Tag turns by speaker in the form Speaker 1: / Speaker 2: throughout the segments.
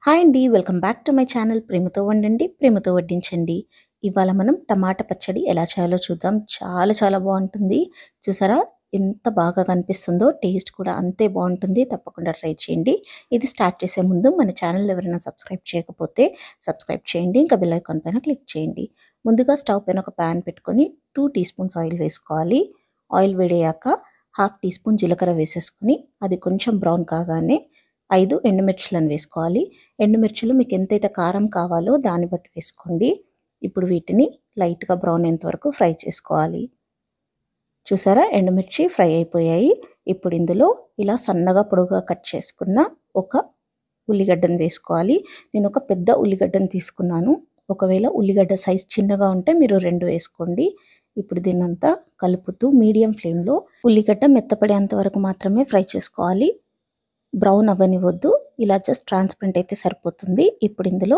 Speaker 1: Hi అండి. Welcome back to my channel ప్రేమతో వండండి, ప్రేమతో వడ్డించండి. ఇవాళ మనం టమాటా పచ్చడి ఎలా చేయాలో చూద్దాం. చాలా చాలా బాగుంటుంది. చూసారా ఎంత బాగా కనిపిస్తుందో, టేస్ట్ కూడా అంతే బాగుంటుంది. తప్పకుండా ట్రై చేయండి. ఇది స్టార్ట్ చేసే ముందు మన ఛానల్ ఎవరైనా సబ్స్క్రైబ్ చేయకపోతే సబ్స్క్రైబ్ చేయండి. ఇంకా బెల్ ఐకాన్ పైన క్లిక్ చేయండి. ముందుగా స్టవ్ పైన ఒక ప్యాన్ పెట్టుకొని 2 టీ స్పూన్స్ ఆయిల్ వేసుకోవాలి. ఆయిల్ వేడయ్యాక హాఫ్ టీ స్పూన్ జీలకర్ర వేసేసుకుని అది కొంచెం బ్రౌన్ కాగానే 5 ఎండుమిర్చులను వేసుకోవాలి. ఎండుమిర్చులు మీకు ఎంతైతే కారం కావాలో దాన్ని బట్టి వేసుకోండి. ఇప్పుడు వీటిని లైట్గా బ్రౌన్ అయ్యేంత వరకు ఫ్రై చేసుకోవాలి. చూసారా ఎండుమిర్చి ఫ్రై అయిపోయాయి. ఇప్పుడు ఇందులో ఇలా సన్నగా పొడుగా కట్ చేసుకున్న ఒక ఉల్లిగడ్డను వేసుకోవాలి. నేను ఒక పెద్ద ఉల్లిగడ్డను తీసుకున్నాను. ఒకవేళ ఉల్లిగడ్డ సైజ్ చిన్నగా ఉంటే మీరు 2 వేసుకోండి. ఇప్పుడు దీన్నంతా కలుపుతూ మీడియం ఫ్లేమ్లో ఉల్లిగడ్డ మెత్తపడేంత వరకు మాత్రమే ఫ్రై చేసుకోవాలి. బ్రౌన్ అవ్వనివ్వద్దు. ఇలా జస్ట్ ట్రాన్స్పరెంట్ అయితే సరిపోతుంది. ఇప్పుడు ఇందులో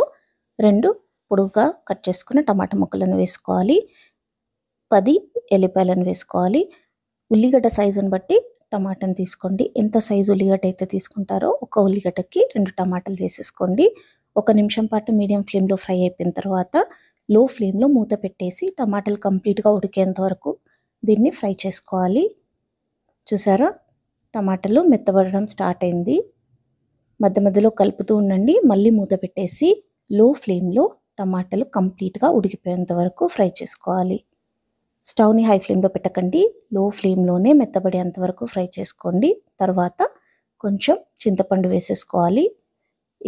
Speaker 1: 2 పొడుగుగా కట్ చేసుకున్న టమాటా ముక్కలను వేసుకోవాలి. 10 ఎల్లిపాయలను వేసుకోవాలి. ఉల్లిగడ్డ సైజుని బట్టి టమాటాను తీసుకోండి. ఎంత సైజు ఉల్లిగడ్డ అయితే తీసుకుంటారో ఒక ఉల్లిగడ్డకి 2 టమాటాలు వేసేసుకోండి. 1 నిమిషం పాటు మీడియం ఫ్లేమ్లో ఫ్రై అయిపోయిన తర్వాత లో ఫ్లేమ్లో మూత పెట్టేసి టమాటాలు కంప్లీట్గా ఉడికేంత వరకు దీన్ని ఫ్రై చేసుకోవాలి. చూసారా టమాటాలు మెత్తబడడం స్టార్ట్ అయింది. మధ్య మధ్యలో కలుపుతూ ఉండండి. మళ్ళీ మూత పెట్టేసి లో ఫ్లేమ్లో టమాటాలు కంప్లీట్గా ఉడికిపోయేంత వరకు ఫ్రై చేసుకోవాలి. స్టవ్ని హై ఫ్లేమ్లో పెట్టకండి. లో ఫ్లేమ్లోనే మెత్తబడేంత వరకు ఫ్రై చేసుకోండి. తర్వాత కొంచెం చింతపండు వేసేసుకోవాలి.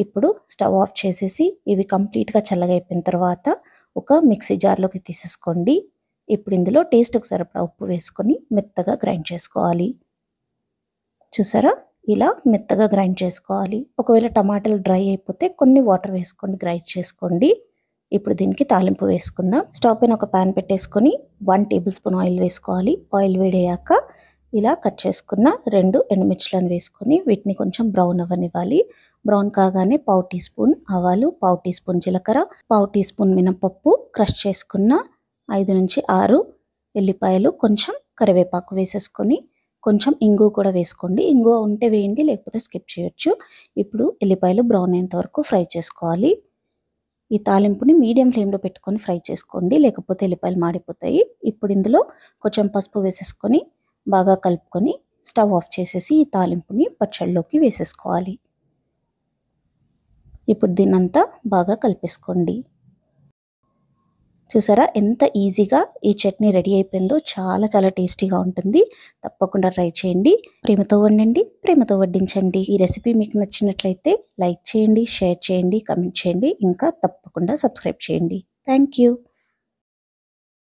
Speaker 1: ఇప్పుడు స్టవ్ ఆఫ్ చేసేసి ఇవి కంప్లీట్గా చల్లగా అయిపోయిన తర్వాత ఒక మిక్సీ జార్లోకి తీసేసుకోండి. ఇప్పుడు ఇందులో టేస్ట్కి సరిపడా ఉప్పు వేసుకొని మెత్తగా గ్రైండ్ చేసుకోవాలి. చూసారా ఇలా మెత్తగా గ్రైండ్ చేసుకోవాలి. ఒకవేళ టమాటాలు డ్రై అయిపోతే కొన్ని వాటర్ వేసుకొని గ్రైండ్ చేసుకోండి. ఇప్పుడు దీనికి తాలింపు వేసుకుందాం. స్టవ్ పైన ఒక ప్యాన్ పెట్టేసుకొని 1 టేబుల్ స్పూన్ ఆయిల్ వేసుకోవాలి. ఆయిల్ వేడయ్యాక ఇలా కట్ చేసుకున్న 2 ఎండుమిర్చులను వేసుకొని వీటిని కొంచెం బ్రౌన్ అవ్వనివ్వాలి. బ్రౌన్ కాగానే 1/2 టీ స్పూన్ ఆవాలు, 1/2 టీ స్పూన్ జీలకర్ర, 1/2 టీ స్పూన్ మినపప్పు, క్రష్ చేసుకున్న 5 నుంచి 6 ఎల్లిపాయలు, కొంచెం కరివేపాకు వేసేసుకొని కొంచెం ఇంగువ కూడా వేసుకోండి. ఇంగువ ఉంటే వేయండి, లేకపోతే స్కిప్ చేయొచ్చు. ఇప్పుడు ఎల్లిపాయలు బ్రౌన్ అయ్యేంత వరకు ఫ్రై చేసుకోవాలి. ఈ తాలింపుని మీడియం ఫ్లేమ్లో పెట్టుకొని ఫ్రై చేసుకోండి, లేకపోతే ఎల్లిపాయలు మాడిపోతాయి. ఇప్పుడు ఇందులో కొంచెం పసుపు వేసేసుకొని బాగా కలుపుకొని స్టవ్ ఆఫ్ చేసేసి ఈ తాలింపుని పచ్చళ్ళలోకి వేసేసుకోవాలి. ఇప్పుడు దీన్నంతా బాగా కలిపేసుకోండి. చూసారా ఎంత ఈజీగా ఈ చట్నీ రెడీ అయిపోయిందో. చాలా చాలా టేస్టీగా ఉంటుంది. తప్పకుండా ట్రై చేయండి. ప్రేమతో వండండి, ప్రేమతో వడ్డించండి. ఈ రెసిపీ మీకు నచ్చినట్లయితే లైక్ చేయండి, షేర్ చేయండి, కమెంట్ చేయండి. ఇంకా తప్పకుండా సబ్స్క్రైబ్ చేయండి. Thank you.